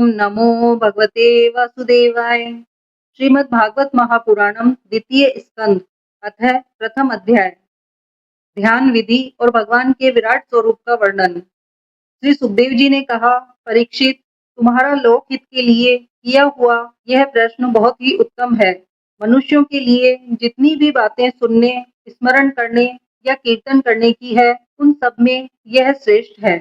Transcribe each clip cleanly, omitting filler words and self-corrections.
ओम नमो भगवते वासुदेवाय। श्रीमद् भागवत महापुराणम द्वितीय स्कंद अथ प्रथम अध्याय ध्यान विधि और भगवान के विराट स्वरूप का वर्णन। श्री सुखदेव जी ने कहा, परीक्षित, तुम्हारा लोकहित के लिए किया हुआ यह प्रश्न बहुत ही उत्तम है। मनुष्यों के लिए जितनी भी बातें सुनने, स्मरण करने या कीर्तन करने की है, उन सब में यह श्रेष्ठ है।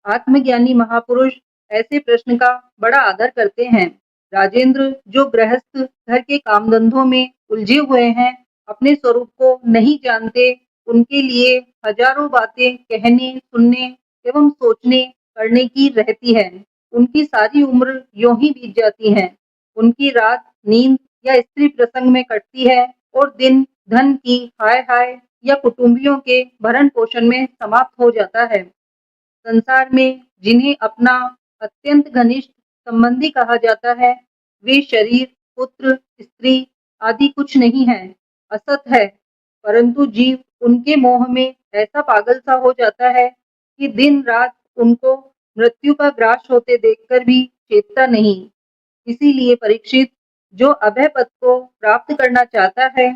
आत्मज्ञानी महापुरुष ऐसे प्रश्न का बड़ा आदर करते हैं। राजेंद्र, जो गृहस्थ घर के काम धंधों में उलझे हुए हैं, अपने स्वरूप को नहीं जानते, उनके लिए हजारों बातें कहने, सुनने एवं सोचने करने की रहती है। उनकी सारी उम्र यूं ही बीत जाती है। उनकी रात नींद या स्त्री प्रसंग में कटती है और दिन धन की हाय हाय या कुटुंबियों के भरण पोषण में समाप्त हो जाता है। संसार में जिन्हें अपना अत्यंत घनिष्ठ संबंधी कहा जाता है, वे शरीर, पुत्र, स्त्री आदि कुछ नहीं है, असत है। परंतु जीव उनके मोह में ऐसा पागल सा हो जाता है कि दिन रात उनको मृत्यु का ग्रास होते देखकर भी चेतता नहीं। इसीलिए परीक्षित, जो अभय पद को प्राप्त करना चाहता है,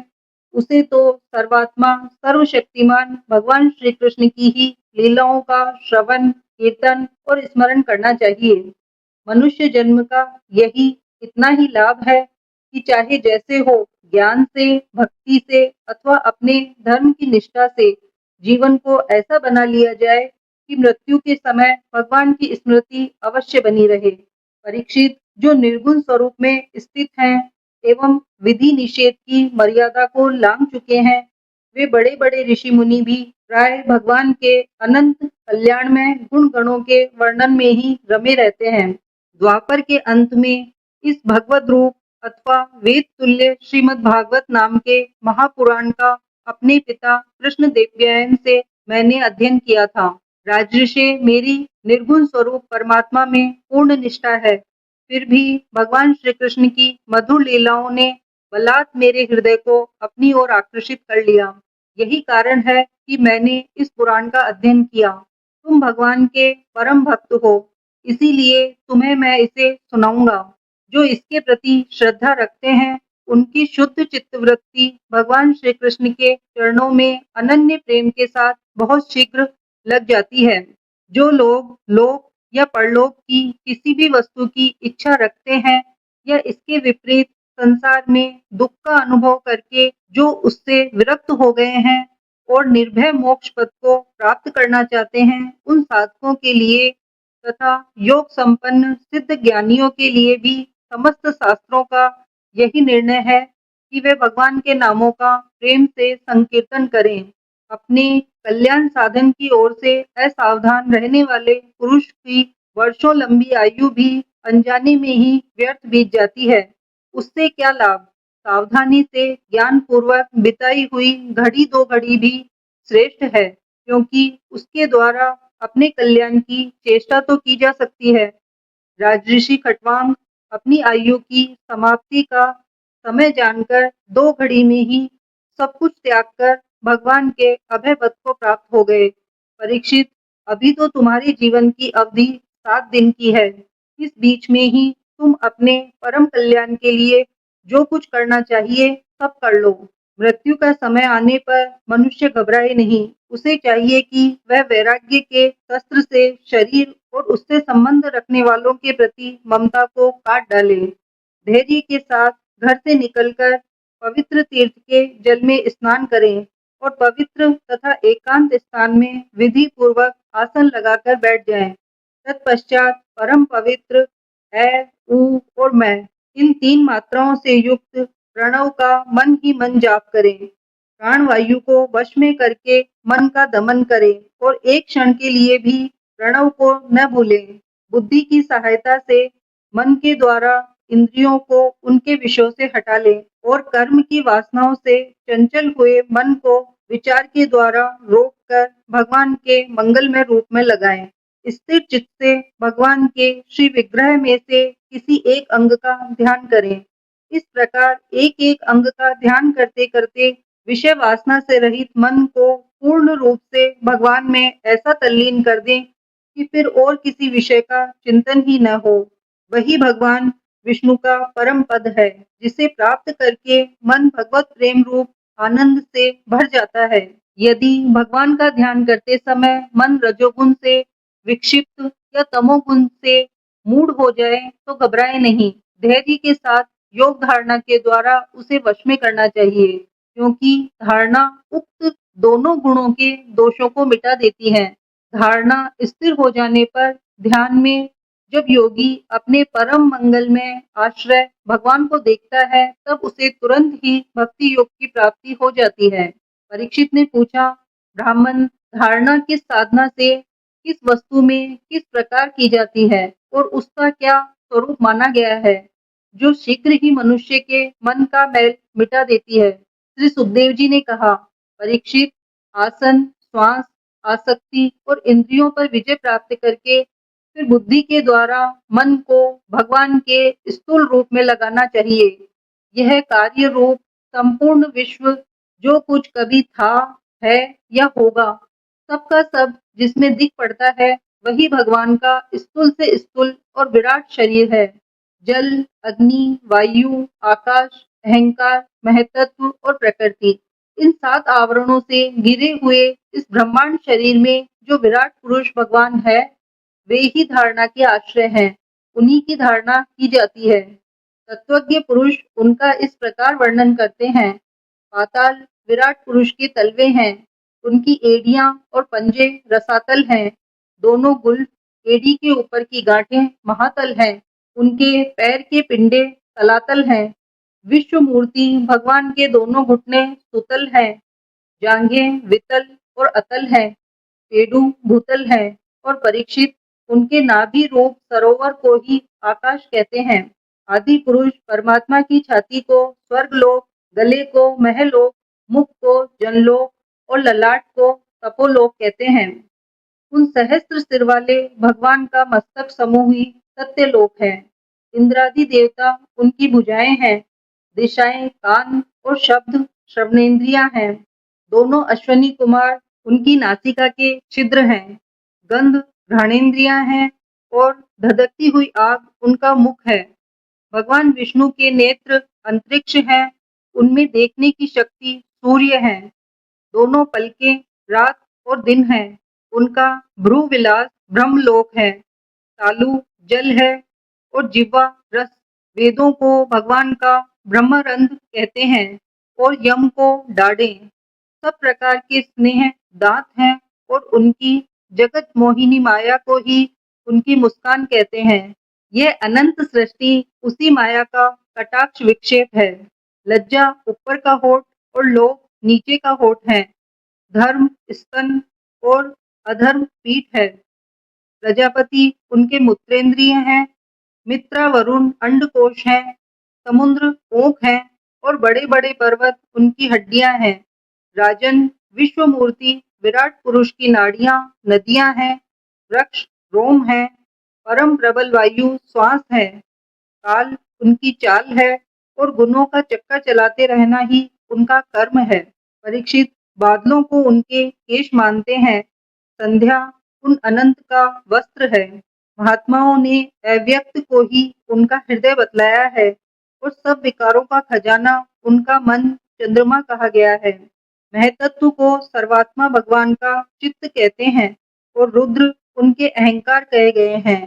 उसे तो सर्वात्मा सर्वशक्तिमान भगवान श्री कृष्ण की ही लीलाओं का श्रवण, कीर्तन और स्मरण करना चाहिए। मनुष्य जन्म का यही इतना ही लाभ है कि चाहे जैसे हो, ज्ञान से, भक्ति से अथवा अपने धर्म की निष्ठा से जीवन को ऐसा बना लिया जाए कि मृत्यु के समय भगवान की स्मृति अवश्य बनी रहे। परीक्षित, जो निर्गुण स्वरूप में स्थित हैं एवं विधि निषेध की मर्यादा को लांघ चुके हैं, वे बड़े बड़े ऋषि मुनि भी प्राय भगवान के अनंत कल्याण में गुण गणों के वर्णन में ही रमे रहते हैं। द्वापर के अंत में इस भगवद रूप अथवा वेद तुल्य श्रीमद् भागवत नाम के महापुराण का अपने पिता कृष्ण देवयान से मैंने अध्ययन किया था। राजर्षि, मेरी निर्गुण स्वरूप परमात्मा में पूर्ण निष्ठा है, फिर भी भगवान श्री कृष्ण की मधुर लीलाओं ने बलात् मेरे हृदय को अपनी ओर आकर्षित कर लिया। यही कारण है कि मैंने इस पुराण का अध्ययन किया। तुम भगवान के परम भक्त हो, इसीलिए तुम्हें मैं इसे सुनाऊंगा। जो इसके प्रति श्रद्धा रखते हैं, उनकी शुद्ध चित्तवृत्ति भगवान श्री कृष्ण के चरणों में अनन्य प्रेम के साथ बहुत शीघ्र लग जाती है। जो लोग लोक या परलोक की किसी भी वस्तु की इच्छा रखते हैं या इसके विपरीत संसार में दुख का अनुभव करके जो उससे विरक्त हो गए हैं और निर्भय मोक्ष पद को प्राप्त करना चाहते हैं, उन साधकों के लिए तथा योग संपन्न सिद्ध ज्ञानियों के लिए भी समस्त शास्त्रों का यही निर्णय है कि वे भगवान के नामों का प्रेम से संकीर्तन करें। अपने कल्याण साधन की ओर से असावधान रहने वाले पुरुष की वर्षों लंबी आयु भी अनजाने में ही व्यर्थ बीत जाती है। उससे क्या लाभ? सावधानी से ज्ञान पूर्वक बिताई हुई घड़ी दो घड़ी भी श्रेष्ठ है, क्योंकि उसके द्वारा अपने कल्याण की चेष्टा तो की जा सकती है। राजऋषि खटवांग अपनी आयु की समाप्ति का समय जानकर दो घड़ी में ही सब कुछ त्याग कर भगवान के अभय पद को प्राप्त हो गए। परीक्षित, अभी तो तुम्हारे जीवन की अवधि 7 दिन की है। इस बीच में ही तुम अपने परम कल्याण के लिए जो कुछ करना चाहिए सब कर लो। मृत्यु का समय आने पर मनुष्य घबराए नहीं। उसे चाहिए कि वह वैराग्य के शस्त्र से शरीर और उससे संबंध रखने वालों के प्रति ममता को काट डाले। धैर्य के साथ घर से निकलकर पवित्र तीर्थ के जल में स्नान करें और पवित्र तथा एकांत स्थान में विधि पूर्वक आसन लगाकर बैठ जाएं। तत्पश्चात परम पवित्र है, ऊ और मैं, इन 3 मात्राओं से युक्त प्रणव का मन ही मन जाप करें। प्राण वायु को वश में करके मन का दमन करें और एक क्षण के लिए भी प्रणव को न भूलें। बुद्धि की सहायता से मन के द्वारा इंद्रियों को उनके विषयों से हटा लें और कर्म की वासनाओं से चंचल हुए मन को विचार के द्वारा रोककर भगवान के मंगलमय रूप में लगाएं। स्थिर चित्त से भगवान के श्री विग्रह में से किसी एक अंग का ध्यान करें। इस प्रकार एक एक अंग का ध्यान करते करते विषय वासना से रहित मन को पूर्ण रूप से भगवान में ऐसा तल्लीन कर दें कि फिर और किसी विषय का चिंतन ही न हो। वही भगवान विष्णु का परम पद है, जिसे प्राप्त करके मन भगवत प्रेम रूप आनंद से भर जाता है। यदि भगवान का ध्यान करते समय मन रजोगुण से विक्षिप्त या तमोगुण से मूढ़ हो जाए तो घबराए नहीं। धैर्य के साथ योग धारणा के द्वारा उसे वश में करना चाहिए, क्योंकि धारणा उक्त दोनों गुणों के दोषों को मिटा देती है। धारणा स्थिर हो जाने पर ध्यान में जब योगी अपने परम मंगल में आश्रय भगवान को देखता है, तब उसे तुरंत ही भक्ति योग की प्राप्ति हो जाती है। परीक्षित ने पूछा, ब्राह्मण, धारणा किस साधना से किस वस्तु में किस प्रकार की जाती है और उसका क्या स्वरूप माना गया है, जो शीघ्र ही मनुष्य के मन का मैल मिटा देती है? श्री सुखदेव जी ने कहा, परीक्षित, आसन, श्वास, आसक्ति और इंद्रियों पर विजय प्राप्त करके फिर बुद्धि के द्वारा मन को भगवान के स्थूल रूप में लगाना चाहिए। यह कार्य रूप संपूर्ण विश्व जो कुछ कभी था, है या होगा, सबका सब जिसमें दिख पड़ता है, वही भगवान का स्थूल से स्थूल और विराट शरीर है। जल, अग्नि, वायु, आकाश, अहंकार, महतत्व और प्रकृति, इन 7 आवरणों से घिरे हुए इस ब्रह्मांड शरीर में जो विराट पुरुष भगवान है, वे ही धारणा के आश्रय हैं। उन्हीं की धारणा की जाती है। तत्वज्ञ पुरुष उनका इस प्रकार वर्णन करते हैं। पाताल विराट पुरुष के तलवे हैं, उनकी एड़ियां और पंजे रसातल हैं। दोनों गुल्फ, एड़ी के ऊपर की गांठें महातल हैं, उनके पैर के पिंडे तलातल हैं। विश्व मूर्ति भगवान के दोनों घुटने सुतल हैं, जांघें वितल और अतल हैं, पेडू भूतल है। और परीक्षित, उनके नाभि रूप सरोवर को ही आकाश कहते हैं। आदि पुरुष परमात्मा की छाती को स्वर्गलोक, गले को महलोक, मुख को जनलोक और ललाट को तपोलोक कहते हैं। उन सहस्त्र सिर वाले भगवान का मस्तक समूह ही सत्यलोक है। इंद्रादि देवता उनकी भुजाएं हैं, दिशाएं कान और शब्द श्रवणेन्द्रियां हैं। दोनों अश्वनी कुमार उनकी नासिका के छिद्र हैं, गंध घ्राणेन्द्रियां हैं और धधकती हुई आग उनका मुख है। भगवान विष्णु के नेत्र अंतरिक्ष हैं, उनमें देखने की शक्ति सूर्य है। दोनों पलकें रात और दिन हैं, उनका भ्रू विलास ब्रह्मलोक है। तालु जल है और जिह्वा रस। वेदों को भगवान का ब्रह्मरंध्र कहते हैं और यम को डाढ़ें। सब प्रकार के स्नेह दांत हैं और उनकी जगत मोहिनी माया को ही उनकी मुस्कान कहते हैं। यह अनंत सृष्टि उसी माया का कटाक्ष विक्षेप है। लज्जा ऊपर का होठ और लोभ नीचे का होठ है। धर्म स्तन और अधर्म पीठ है। प्रजापति उनके मूत्रेंद्रिय हैं, मित्रा वरुण अंडकोश है, समुद्र ओंख है और बड़े बड़े पर्वत उनकी हड्डियां हैं। राजन, विश्व मूर्ति विराट पुरुष की नाड़ियां नदियां हैं, वृक्ष रोम है, परम प्रबल वायु श्वास है। काल उनकी चाल है और गुणों का चक्का चलाते रहना ही उनका कर्म है। परीक्षित, बादलों को उनके केश मानते हैं, संध्या उन अनंत का वस्त्र है। महात्माओं ने अव्यक्त को ही उनका हृदय बतलाया है और सब विकारों का खजाना उनका मन चंद्रमा कहा गया है। महतत्व को सर्वात्मा भगवान का चित्त कहते हैं और रुद्र उनके अहंकार कहे गए हैं।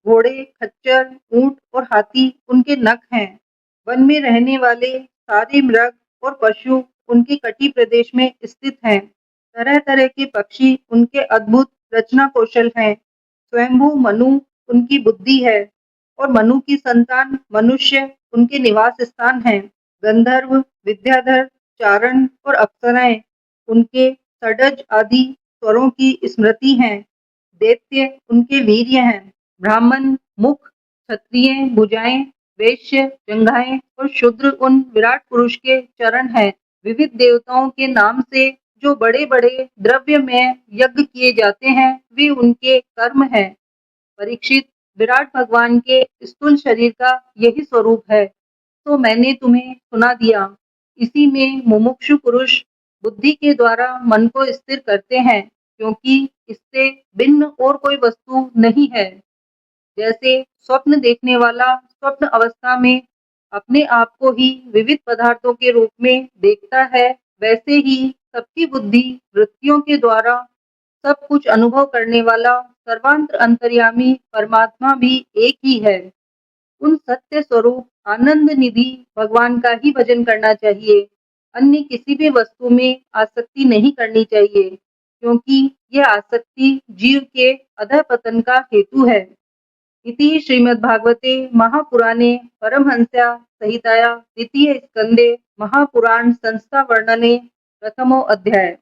घोड़े, खच्चर, ऊंट और हाथी उनके नख हैं। वन में रहने वाले सारे मृग और पशु उनके कटी प्रदेश में स्थित हैं। तरह तरह के पक्षी उनके अद्भुत रचना कौशल हैं। स्वयंभू मनु उनकी बुद्धि है और मनु की संतान मनुष्य उनके निवास स्थान है। गंधर्व, विद्याधर, चारण और अप्सराएं उनके षडज आदि स्वरों की स्मृति हैं। दैत्य उनके वीर्य हैं। ब्राह्मण मुख, क्षत्रिय भुजाएं, वैश्य जंघाएं और शूद्र उन विराट पुरुष के चरण हैं। विविध देवताओं के नाम से जो बड़े बड़े द्रव्य में यज्ञ किए जाते हैं, वे उनके कर्म हैं। परीक्षित, विराट भगवान के स्थूल शरीर का यही स्वरूप है, तो मैंने तुम्हें सुना दिया। इसी में मुमुक्षु पुरुष बुद्धि के द्वारा मन को स्थिर करते हैं, क्योंकि इससे भिन्न और कोई वस्तु नहीं है। जैसे स्वप्न देखने वाला स्वप्न अवस्था में अपने आप को ही विविध पदार्थों के रूप में देखता है, वैसे ही सबकी बुद्धि वृत्तियों के द्वारा सब कुछ अनुभव करने वाला सर्वांतर अंतर्यामी परमात्मा भी एक ही है। उन सत्य स्वरूप आनंद निधि भगवान का ही भजन करना चाहिए। अन्य किसी भी वस्तु में आसक्ति नहीं करनी चाहिए, क्योंकि यह आसक्ति जीव के अधःपतन का हेतु है। इति श्रीमद्भागवते महापुराणे परमहंस्या संहिताया द्वितीय स्कंदे महापुराण संस्था वर्णने प्रथमो अध्याय।